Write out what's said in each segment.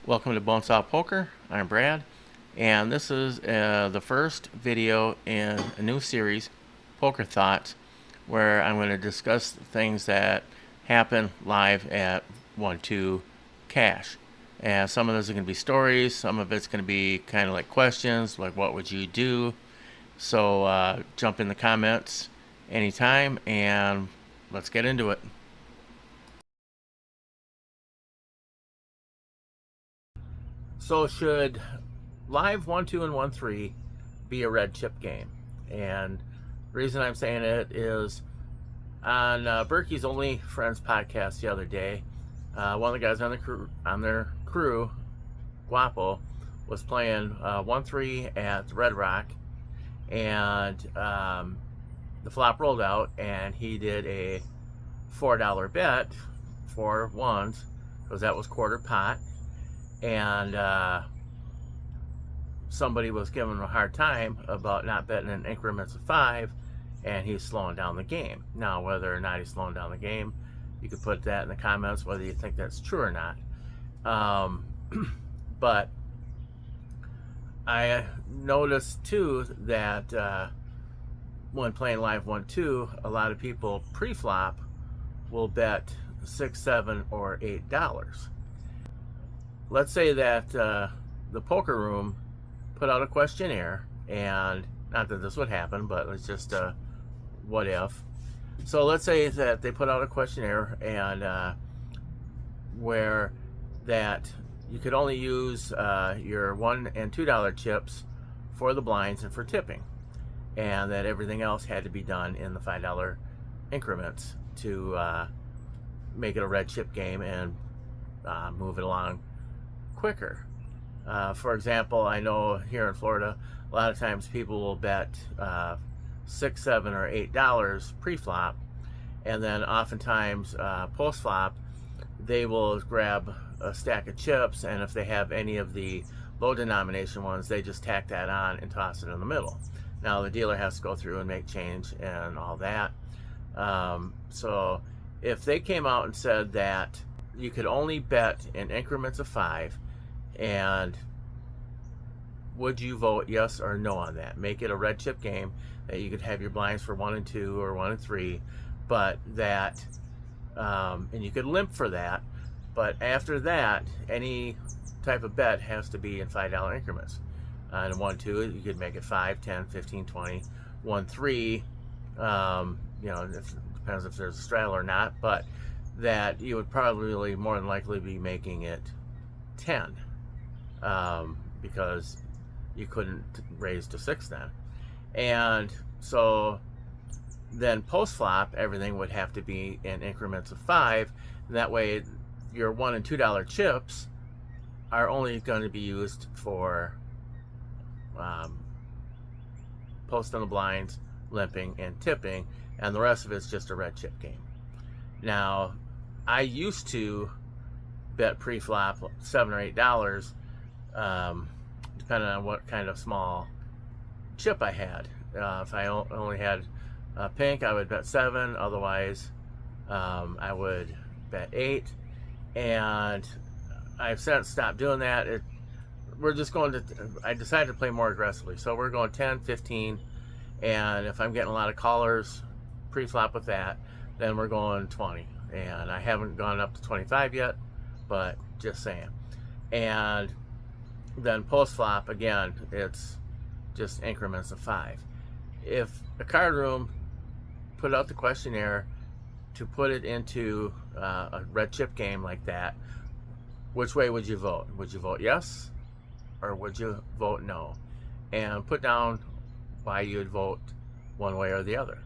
Welcome to Bonesaw Poker. I'm Brad, and this is the first video in a new series, Poker Thoughts, where I'm going to discuss things that happen live at 1-2 Cash. And some of those are going to be stories, some of it's going to be kind of like questions, like what would you do? So jump in the comments anytime, and let's get into it. So should live 1-2 and 1-3 be a red chip game? And the reason I'm saying it is on Berkey's Only Friends podcast the other day, one of the guys on their crew, Guapo, was playing 1-3 at Red Rock, and the flop rolled out, and he did a $4 bet for ones because that was quarter pot, and somebody was giving him a hard time about not betting in increments of 5, and he's slowing down the game. Now, whether or not he's slowing down the game, you could put that in the comments, whether you think that's true or not. But I noticed too that when playing live 1-2, a lot of people pre-flop will bet $6, $7, or $8. Let's say that the poker room put out a questionnaire, and not that this would happen, but it's just a what if. So let's say that they put out a questionnaire, and where that you could only use your $1 and $2 chips for the blinds and for tipping, and that everything else had to be done in the $5 increments to make it a red chip game and move it along quicker. For example, I know here in Florida, a lot of times people will bet $6, $7, or $8 pre-flop, and then oftentimes post-flop, they will grab a stack of chips, and if they have any of the low denomination ones, they just tack that on and toss it in the middle. Now the dealer has to go through and make change and all that. So if they came out and said that you could only bet in increments of 5, and would you vote yes or no on that? Make it a red chip game that you could have your blinds for 1 and 2 or 1 and 3, but that, and you could limp for that, but after that, any type of bet has to be in $5 increments. On 1-2, you could make it 5, 10, 15, 20. 1-3, you know, it depends if there's a straddle or not, but that you would probably more than likely be making it 10, because you couldn't raise to 6 then. And so then post flop, everything would have to be in increments of 5, and that way your $1 and $2 chips are only going to be used for post on the blinds, limping, and tipping, and the rest of it's just a red chip game. Now, I used to bet pre-flop $7 or $8, depending on what kind of small chip I had. If I only had pink, I would bet 7. Otherwise, I would bet 8. And I've since stopped doing that. We're just going to, I decided to play more aggressively. So we're going 10, 15, and if I'm getting a lot of callers pre-flop with that, then we're going 20. And I haven't gone up to 25 yet, but just saying. And then post-flop, again, it's just increments of 5. If a card room put out the questionnaire to put it into a red chip game like that, which way would you vote? Would you vote yes, or would you vote no? And put down why you would vote one way or the other.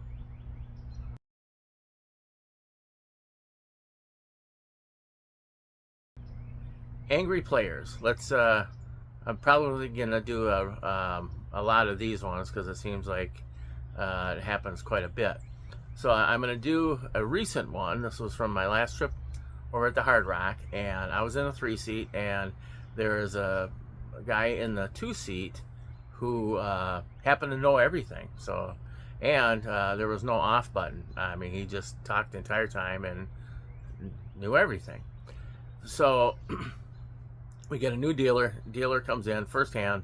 Angry players. Let's. I'm probably gonna do a lot of these ones because it seems like it happens quite a bit. So I'm gonna do a recent one. This was from my last trip over at the Hard Rock, and I was in a 3-seat, and there is a guy in the 2-seat who happened to know everything. So, and there was no off button. I mean, he just talked the entire time and knew everything. So We get a new dealer. Dealer comes in first hand,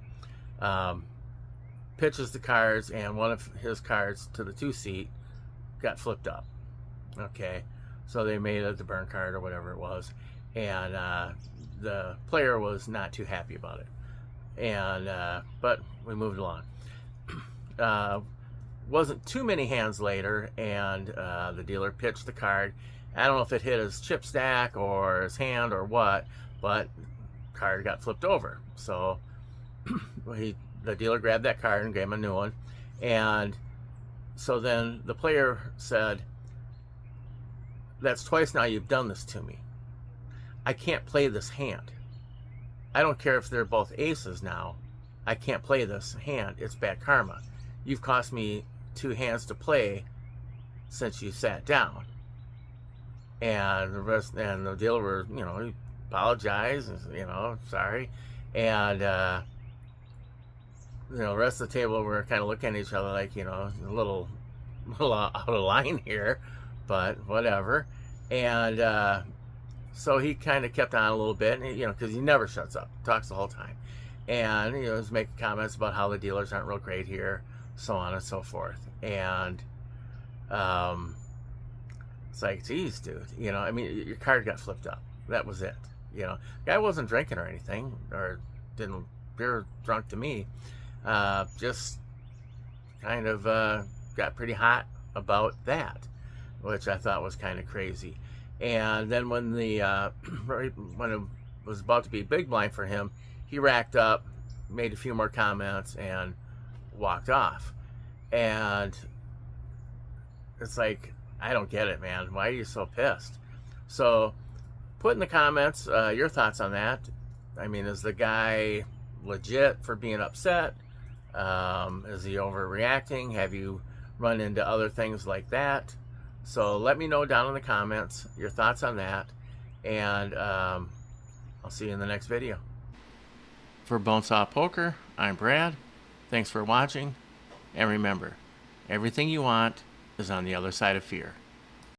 pitches the cards, and one of his cards to the 2-seat got flipped up. Okay, so they made it the burn card or whatever it was, and the player was not too happy about it. And but we moved along. Wasn't too many hands later, and the dealer pitched the card. I don't know if it hit his chip stack or his hand or what, but card got flipped over. So the dealer grabbed that card and gave him a new one. And so then the player said, "That's twice now you've done this to me. I can't play this hand. I don't care if they're both aces now. I can't play this hand. It's bad karma. You've cost me 2 hands to play since you sat down." And the rest, and the dealer were, he apologized, sorry. And the rest of the table were kind of looking at each other like, a little out of line here, but whatever. And so he kind of kept on a little bit, because he never shuts up, talks the whole time. And he was making comments about how the dealers aren't real great here, so on and so forth. And it's like, geez, dude, your card got flipped up. That was it. Guy wasn't drinking or anything, or didn't appear drunk to me. Just kind of got pretty hot about that, which I thought was kind of crazy. And then when when it was about to be big blind for him, he racked up, made a few more comments, and walked off. And it's like, I don't get it, man. Why are you so pissed? So put in the comments your thoughts on that. I mean, is the guy legit for being upset? Is he overreacting? Have you run into other things like that? So let me know down in the comments your thoughts on that. And I'll see you in the next video. For Bonesaw Poker, I'm Brad. Thanks for watching. And remember, everything you want is on the other side of fear.